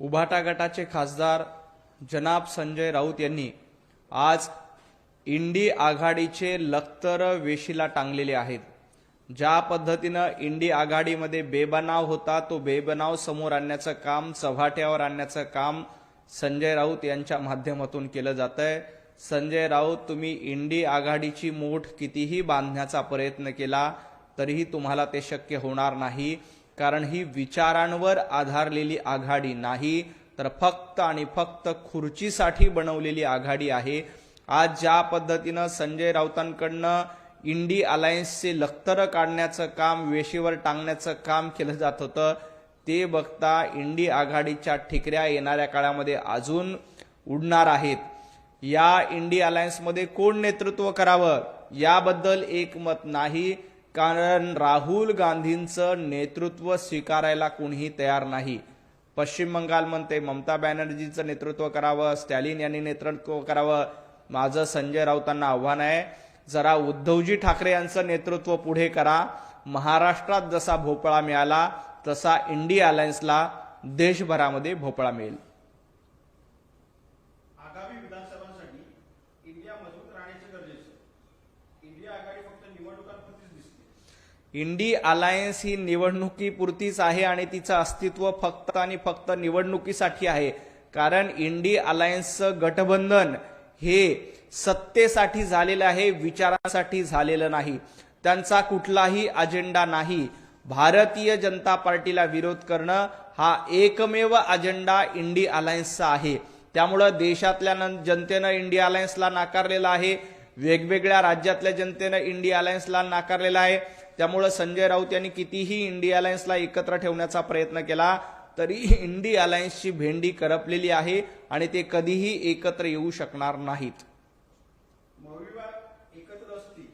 उभाटा गटाचे खासदार जनाब संजय राऊत यांनी आज इंडी आघाडीचे लखतर वेशीला टांगलेले आहेत। ज्या पद्धतीनं इंडी आघाडीमध्ये बेबनाव होता तो बेबनाव समोर आणण्याचं काम, चव्हाट्यावर आणण्याचं काम संजय राऊत यांच्या माध्यमातून केलं जातंय। संजय राऊत, तुम्ही इंडी आघाडीची मूठ कितीही बांधण्याचा प्रयत्न केला तरीही तुम्हाला ते शक्य होणार नाही, कारण ही विचारांवर आधारलेली आघाडी नाही तर फक्त आणि फक्त खुर्चीसाठी बनवलेली आघाडी आहे। आज ज्या पद्धतीनं संजय राऊतांकडनं इंडी अलायन्सचे लखतर काढण्याचं काम, वेशीवर टांगण्याचं काम केलं जात होतं, ते बघता इंडी आघाडीच्या ठिकऱ्या येणाऱ्या काळामध्ये अजून उडणार आहेत। या इंडी अलायन्समध्ये कोण नेतृत्व करावं याबद्दल एकमत नाही, कारण राहुल गांधींचं नेतृत्व स्वीकारायला कोणीही तयार नाही। पश्चिम बंगाल म्हणते ममता बॅनर्जींचं नेतृत्व करावं, स्टॅलिन यांनी नेतृत्व करावं। माझं संजय राऊतांना आव्हान आहे, जरा उद्धवजी ठाकरे यांचं नेतृत्व पुढे करा। महाराष्ट्रात जसा भोपळा मिळाला तसा इंडी अलायन्सला देशभरामध्ये भोपळा मिळेल। आगामी विधानसभांसाठी इंडिया मजबूत राहण्याचे गरजेचे। इंडिया आघाडी फक्त निवडणुकांपुरतीच दिसते। इंडी अलायन्स ही निवडणुकीपुरतीच आहे आणि तिचं अस्तित्व फक्त आणि फक्त निवडणुकीसाठी आहे, कारण इंडी अलायन्सचं गठबंधन हे सत्तेसाठी झालेलं आहे, विचारांसाठी झालेलं नाही। त्यांचा कुठलाही अजेंडा नाही। भारतीय जनता पार्टीला विरोध करणं हा एकमेव अजेंडा इंडी अलायन्सचा आहे। त्यामुळं देशातल्या जनतेनं इंडी अलायन्सला नाकारलेलं आहे, वेगवेगळ्या राज्यातल्या जनतेनं इंडी अलायन्सला नाकारलेलं आहे। त्यामुळं संजय राऊत यांनी कितीही इंडी अलायन्सला एकत्र ठेवण्याचा प्रयत्न केला तरी इंडी अलायन्सची भेंडी करपलेली आहे आणि ते कधीही एकत्र येऊ शकणार नाहीत। महाविकास एकत्र असतील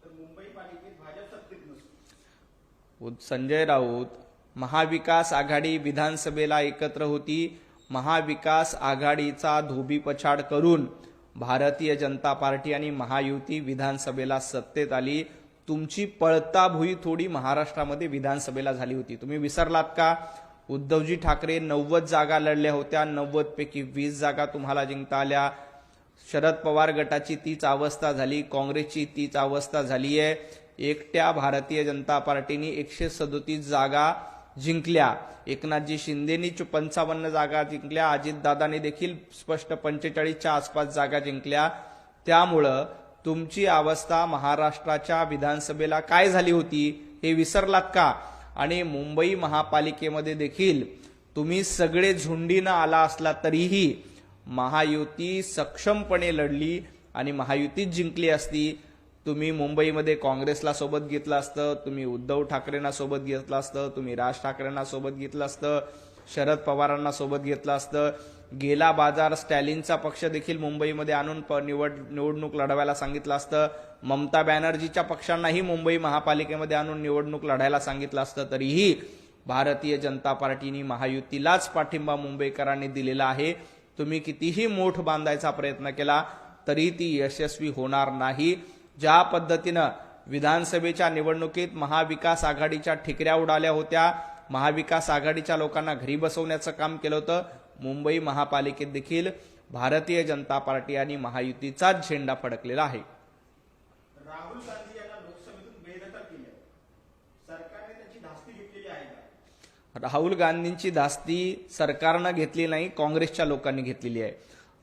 तर मुंबई पालिकेत भाजप सत्तेत नसते। संजय राऊत, महाविकास आघाडी विधानसभेला एकत्र होती। महाविकास आघाडीचा धोबीपछाड करून भारतीय जनता पार्टी आणि महायुती विधानसभेला सत्तेत आली। तुमची पळताभुई थोडी महाराष्ट्रामध्ये विधानसभेला झाली होती, तुम्ही विसरलात का? उद्धवजी ठाकरे 90 जागा लढल्या होत्या, 90 पैकी 20 जागा तुम्हाला जिंकता आल्या। शरद पवार गटाची तीच अवस्था झाली, काँग्रेसची तीच अवस्था झाली आहे। एकट्या भारतीय जनता पार्टीने 137 जागा जिंकल्या, एकनाथजी शिंदेनी 55 जागा जिंकल्या, अजितदादांनी देखील स्पष्ट 45च्या आसपास जागा जिंकल्या। त्यामुळं तुमची अवस्था महाराष्ट्राच्या विधानसभेला काय झाली होती हे विसरलात का? आणि मुंबई महापालिकेमध्ये देखील तुम्ही सगळे झुंडीनं आला असला तरीही महायुती सक्षमपणे लढली आणि महायुतीच जिंकली असती। तुम्ही मुंबईमध्ये काँग्रेसला सोबत घेतलं असतं, तुम्ही उद्धव ठाकरेंना सोबत घेतलं असतं, तुम्ही राज ठाकरेंना सोबत घेतलं असतं, शरद पवारांना सोबत घेतलं असतं। गेला बाजार स्टॅलिनचा पक्ष देखील मुंबईमध्ये आणून निवडणूक लढवायला सांगितलं असतं। ममता बॅनर्जीच्या पक्षांनाही मुंबई महापालिकेमध्ये आणून निवडणूक लढायला सांगितलं असतं, तरीही भारतीय जनता पार्टीने महायुतीलाच पाठिंबा मुंबईकरांनी दिलेला आहे। तुम्ही कितीही मोठ बांधायचा प्रयत्न केला तरी ती यशस्वी होणार नाही। ज्या पद्धतीनं विधानसभेच्या निवडणुकीत महाविकास आघाडीच्या ठिकऱ्या उडाल्या होत्या, महाविकास आघाडीच्या लोकांना घरी बसवण्याचं काम केलं होतं, मुंबई महापालिकेत देखील भारतीय जनता पार्टी आणि महायुतीचाच झेंडा फडकलेला आहे। राहुल गांधी यांना लोकसभेतून बेदखल केले, सरकारने त्यांची धास्ती घेतलेली आहे का? राहुल गांधींची धास्ती सरकारनं घेतली नाही, काँग्रेसच्या लोकांनी घेतलेली आहे।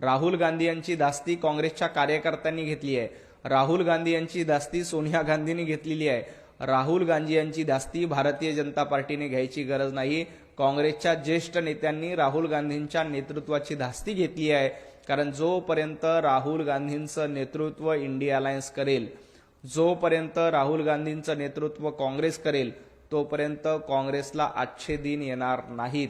राहुल गांधी यांची धास्ती काँग्रेसच्या कार्यकर्त्यांनी घेतली आहे। राहुल गांधी यांची धास्ती सोनिया गांधींनी घेतलेली आहे। राहुल गांधी यांची धास्ती भारतीय जनता पार्टीने घ्यायची गरज नाही। काँग्रेसच्या ज्येष्ठ नेत्यांनी राहुल गांधींच्या नेतृत्वाची धास्ती घेतली आहे, कारण जोपर्यंत राहुल गांधींचं नेतृत्व इंडी अलायन्स करेल, जोपर्यंत राहुल गांधींचं नेतृत्व काँग्रेस करेल, तोपर्यंत काँग्रेसला अच्छे दिन येणार नाहीत।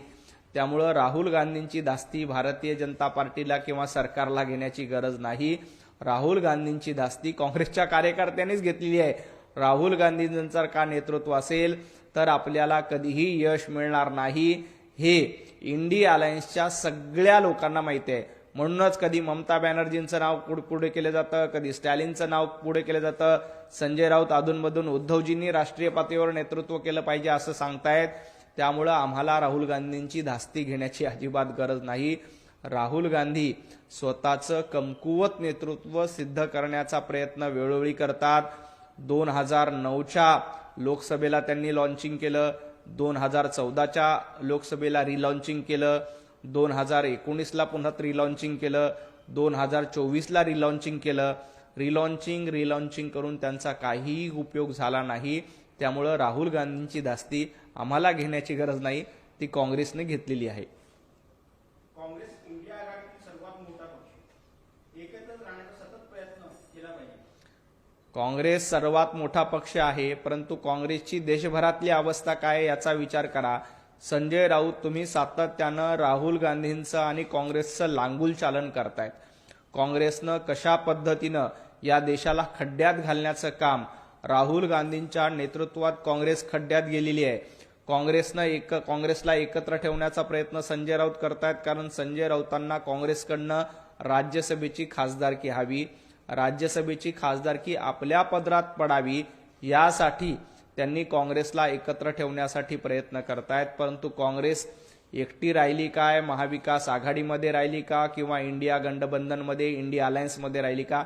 त्यामुळं राहुल गांधींची धास्ती भारतीय जनता पार्टीला किंवा सरकारला घेण्याची गरज नाही। राहुल गांधींची धास्ती काँग्रेसच्या कार्यकर्त्यांनीच घेतलेली आहे। राहुल गांधींचं का नेतृत्व असेल तर आपल्याला कधीही यश मिळणार नाही, हे इंडी अलायन्सच्या सगळ्या लोकांना माहिती आहे। म्हणूनच कधी ममता बॅनर्जींचं नाव पुढे केलं जातं, कधी स्टॅलिनचं नाव पुढे केलं जातं। संजय राऊत अधूनमधून उद्धवजींनी राष्ट्रीय पातळीवर नेतृत्व केलं पाहिजे असं सांगतायत। त्यामुळं आम्हाला राहुल गांधींची धास्ती घेण्याची अजिबात गरज नाही. राहुल गांधी स्वतःचं कमकुवत नेतृत्व सिद्ध करण्याचा प्रयत्न वेळोवेळी करतात. 2009च्या लोकसभेला त्यांनी लॉन्चिंग केलं, 2014च्या लोकसभेला रिलॉन्चिंग केलं, 2019ला पुन्हा रिलॉन्चिंग केलं, 2024ला रिलॉन्चिंग केलं. रिलॉन्चिंग करून त्यांचा काहीही उपयोग झाला नाही. त्यामुळं राहुल गांधींची धास्ती आम्हाला घेण्याची गरज नाही, ती काँग्रेसने घेतलेली आहे. काँग्रेस इंडिया आघाडीतील सर्वात मोठा पक्ष एकत्रच राहण्याचा सतत प्रयत्न केला पाहिजे. काँग्रेस सर्वात मोठा पक्ष आहे, परंतु काँग्रेसची देशभरातली अवस्था काय याचा विचार करा. संजय राऊत तुम्ही सातत्यानं राहुल गांधींचं आणि काँग्रेसचं लांगुल चालन करतायत. काँग्रेसनं कशा पद्धतीनं या देशाला खड्ड्यात घालण्याचं काम, राहुल गांधींच्या नेतृत्वात काँग्रेस खड्ड्यात गेलेली आहे. काँग्रेसला एकत्र ठेवण्याचा प्रयत्न संजय राऊत करतायत, कारण संजय राऊतांना काँग्रेसकडनं राज्यसभेची खासदारकी हवी. राज्यसभेची खासदारकी आपल्या पदरात पडावी यासाठी त्यांनी काँग्रेसला एकत्र ठेवण्यासाठी प्रयत्न करतायत. परंतु काँग्रेस एकटी राहिली काय, महाविकास आघाडीमध्ये राहिली का, किंवा इंडिया गठबंधनमध्ये, इंडिया अलायन्समध्ये राहिली का,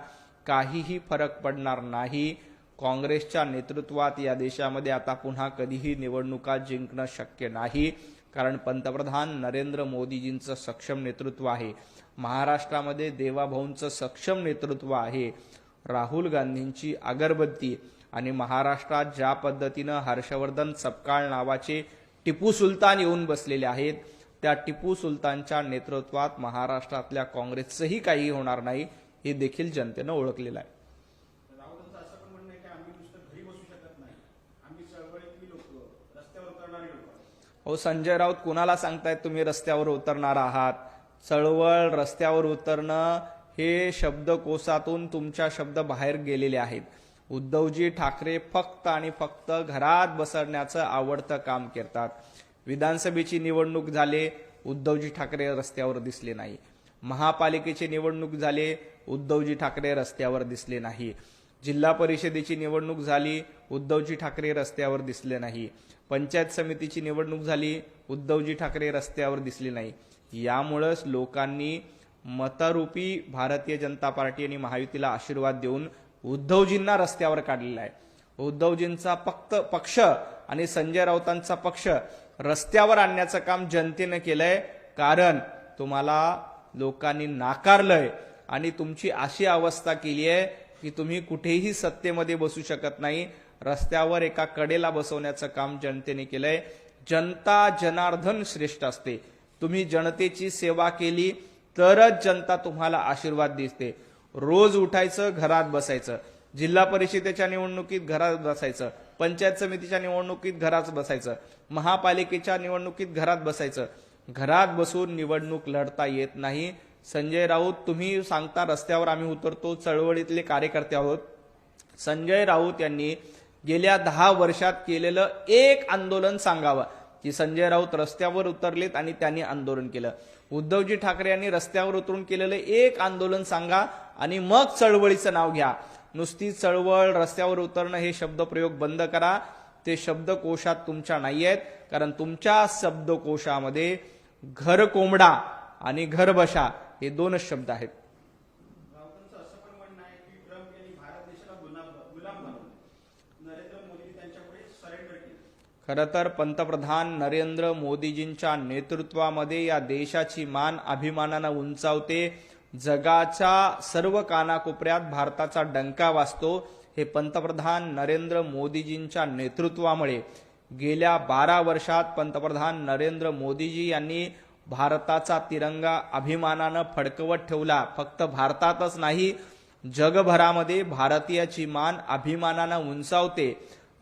काहीही फरक पडणार नाही. काँग्रेसच्या नेतृत्वात या देशामध्ये आता पुन्हा कधीही निवडणुका जिंकणं शक्य नाही, कारण पंतप्रधान नरेंद्र मोदीजींचं सक्षम नेतृत्व आहे. महाराष्ट्रामध्ये देवाभाऊंचं सक्षम नेतृत्व आहे. राहुल गांधींची अगरबत्ती आणि महाराष्ट्रात ज्या पद्धतीनं हर्षवर्धन सपकाळ नावाचे टिपू सुलतान येऊन बसलेले आहेत, त्या टिपू सुलतानच्या नेतृत्वात महाराष्ट्रातल्या काँग्रेसचंही काही होणार नाही, हे देखील जनतेनं ओळखलेलं आहे. राऊतांचं असं पण म्हणणं आहे की आम्ही नुसतं घरी बसू शकत नाही, आम्ही चळवळीतली लोक, रस्त्यावर उतरणारी लोक. हो, संजय राऊत कुणाला सांगतायत तुम्ही रस्त्यावर उतरणार आहात? चळवळ, रस्त्यावर उतरणं हे शब्दकोशातून तुमच्या शब्द बाहेर गेलेले आहेत. उद्धवजी ठाकरे फक्त आणि फक्त घरात बसण्याचं आवडतं काम करतात. विधानसभेची निवडणूक झाले, उद्धवजी ठाकरे रस्त्यावर दिसले नाही. महापालिकेची निवडणूक झाले, उद्धवजी ठाकरे रस्त्यावर दिसले नाही. जिल्हा परिषदेची निवडणूक झाली, उद्धवजी ठाकरे रस्त्यावर दिसले नाही. पंचायत समितीची निवडणूक झाली, उद्धवजी ठाकरे रस्त्यावर दिसले नाही. यामुळेच लोकांनी मतरूपी भारतीय जनता पार्टी आणि महायुतीला आशीर्वाद देऊन उद्धवजींना रस्त्यावर काढलेला आहे. उद्धवजींचा फक्त पक्ष आणि संजय राऊतांचा पक्ष रस्त्यावर आणण्याचं काम जनतेनं केलंय, कारण तुम्हाला लोकांनी नाकारलंय आणि तुमची अशी अवस्था केली आहे की तुम्ही कुठेही सत्तेमध्ये बसू शकत नाही. रस्त्यावर एका कडेला बसवण्याचं काम जनतेने केलंय. जनता जनार्दन श्रेष्ठ असते. तुम्ही जनतेची सेवा केली तरच जनता तुम्हाला आशीर्वाद देते. रोज उठायचं, घरात बसायचं, जिल्हा परिषदेच्या निवडणुकीत घरात बसायचं, पंचायत समितीच्या निवडणुकीत घरात बसायचं, महापालिकेच्या निवडणुकीत घरात बसायचं. घरात बसून निवडणूक लढता येत नाही. संजय राऊत तुम्ही सांगता रस्त्यावर आम्ही उतरतो, चळवळीतले कार्यकर्ते आहोत. संजय राऊत यांनी गेल्या 10 वर्षात केलेलं एक आंदोलन सांगावं की संजय राऊत रस्त्यावर उतरलेत आणि त्यांनी आंदोलन केलं. उद्धवजी ठाकरे यांनी रस्त्यावर उतरून केलेलं एक आंदोलन सांगा आणि मग चळवळीचं नाव घ्या. नुसती चळवळ, रस्त्यावर उतरणं हे शब्दप्रयोग बंद करा. ते शब्दकोशात तुमच्या नाही आहेत, कारण तुमच्या शब्दकोशामध्ये घर कोंबडा आणि घर बशा हे 2च शब्द आहेत. राऊतांचं असं पण म्हणणं आहे की ट्रम्प यांनी भारत देशाला गुलाम बनवलं, नरेंद्र मोदींनी त्यांच्यापुढे सरेंडर केलं. खरं तर पंतप्रधान नरेंद्र मोदीजींच्या नेतृत्वामध्ये या देशाची मान अभिमानानं उंचावते. जगाच्या सर्व कानाकोपऱ्यात भारताचा डंका वाजतो. हे पंतप्रधान नरेंद्र मोदीजींच्या नेतृत्वामुळे. गेल्या 12 वर्षात पंतप्रधान नरेंद्र मोदीजी यांनी भारताचा तिरंगा अभिमानानं फडकवत ठेवला. फक्त भारतातच नाही, जगभरामध्ये भारतीयाची मान अभिमानानं उंचावते.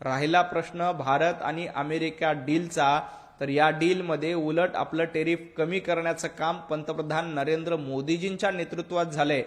राहिला प्रश्न भारत आणि अमेरिका डीलचा, तर या डीलमध्ये उलट आपलं टेरिफ कमी करण्याचं काम पंतप्रधान नरेंद्र मोदीजींच्या नेतृत्वात झालंय.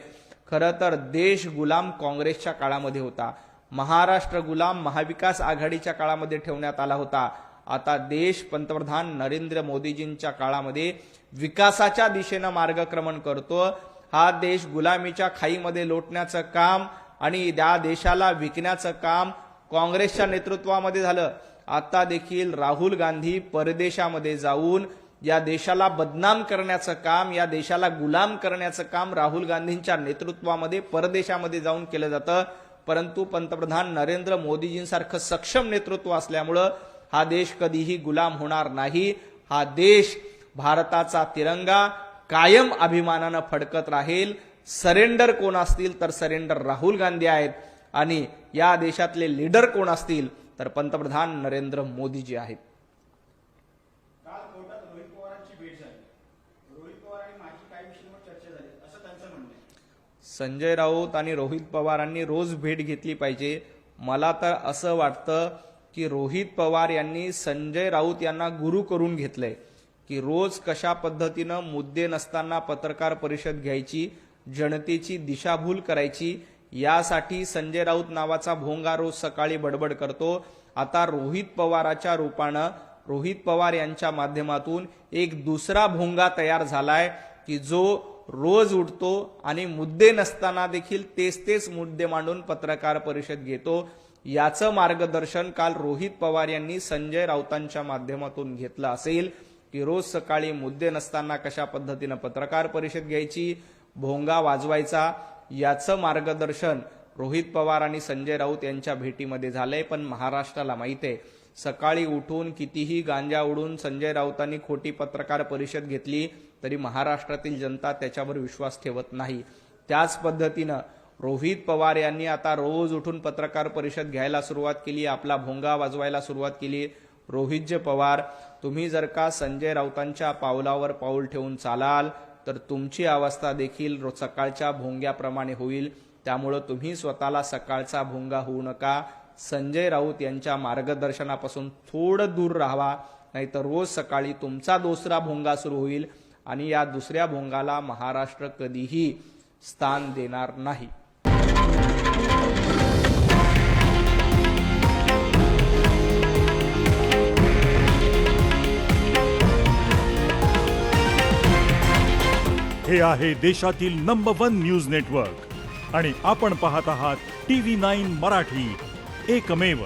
खरं तर देश गुलाम काँग्रेसच्या काळामध्ये होता. महाराष्ट्र गुलाम महाविकास आघाडीच्या काळामध्ये ठेवण्यात आला होता. आता देश पंतप्रधान नरेंद्र मोदीजींच्या काळामध्ये विकासाच्या दिशेनं मार्गक्रमण करतो. हा देश गुलामीच्या खाईमध्ये लोटण्याचं काम आणि त्या देशाला विकण्याचं काम काँग्रेसच्या नेतृत्वामध्ये झालं. आता देखील राहुल गांधी परदेशामध्ये जाऊन या देशाला बदनाम करण्याचं काम, या देशाला गुलाम करण्याचं काम राहुल गांधींच्या नेतृत्वामध्ये परदेशामध्ये जाऊन केलं जातं. परंतु पंतप्रधान नरेंद्र मोदीजींसारखं सक्षम नेतृत्व असल्यामुळं हा देश कधीही गुलाम होणार नाही. हा देश भारताचा तिरंगा कायम अभिमानानं फडकत राहील. सरेंडर कोण असतील तर सरेंडर राहुल गांधी आहेत आणि या देशातले लीडर कोण असतील तर पंतप्रधान नरेंद्र मोदीजी आहेत. काल कोर्टात रोहित पवारांची भेट झाली. रोहित पवार आणि माझी काही विषयांवर चर्चा झाली असं त्यांचं म्हणणं आहे. संजय राऊत आणि रोहित पवारांनी रोज भेट घेतली पाहिजे. मला तर असं वाटतं की रोहित पवार यांनी संजय राऊत यांना गुरु करून घेतलंय की रोज कशा पद्धतीनं मुद्दे नसताना पत्रकार परिषद घ्यायची, जनतेची दिशाभूल करायची, यासाठी संजय राऊत नावाचा भोंगा रोज सकाळी बडबड करतो. आता रोहित पवाराच्या रूपानं, रोहित पवार यांच्या माध्यमातून एक दुसरा भोंगा तयार झालाय की जो रोज उठतो आणि मुद्दे नसताना देखील तेच मुद्दे मांडून पत्रकार परिषद घेतो. याचं मार्गदर्शन काल रोहित पवार यांनी संजय राऊतांच्या माध्यमातून घेतलं असेल की रोज सकाळी मुद्दे नसताना कशा पद्धतीनं पत्रकार परिषद घ्यायची, भोंगा वाजवायचा, याचं मार्गदर्शन रोहित पवार आणि संजय राऊत यांच्या भेटीमध्ये झालंय. पण महाराष्ट्राला माहिती आहे, सकाळी उठून कितीही गांजा उडून संजय राऊतांनी खोटी पत्रकार परिषद घेतली तरी महाराष्ट्रातील जनता त्याच्यावर विश्वास ठेवत नाही. त्याच पद्धतीनं रोहित पवार यांनी आता रोज उठून पत्रकार परिषद घ्यायला सुरुवात केली, आपला भोंगा वाजवायला सुरुवात केली. रोहितजी पवार, तुम्ही जर का संजय राऊतांच्या पावलावर पाऊल ठेवून चालाल तर तुमची अवस्था देखील सकाळच्या भोंग्याप्रमाणे होईल. त्यामुळं तुम्ही स्वतःला सकाळचा भोंगा होऊ नका. संजय राऊत यांच्या मार्गदर्शनापासून थोडं दूर राहावा, नाहीतर रोज सकाळी तुमचा दुसरा भोंगा सुरू होईल आणि या दुसऱ्या भोंगाला महाराष्ट्र कधीही स्थान देणार नाही. हे आहे देशातील नंबर 1 न्यूज नेटवर्क आणि आपण पाहत आहात TV9 मराठी, एकमेव.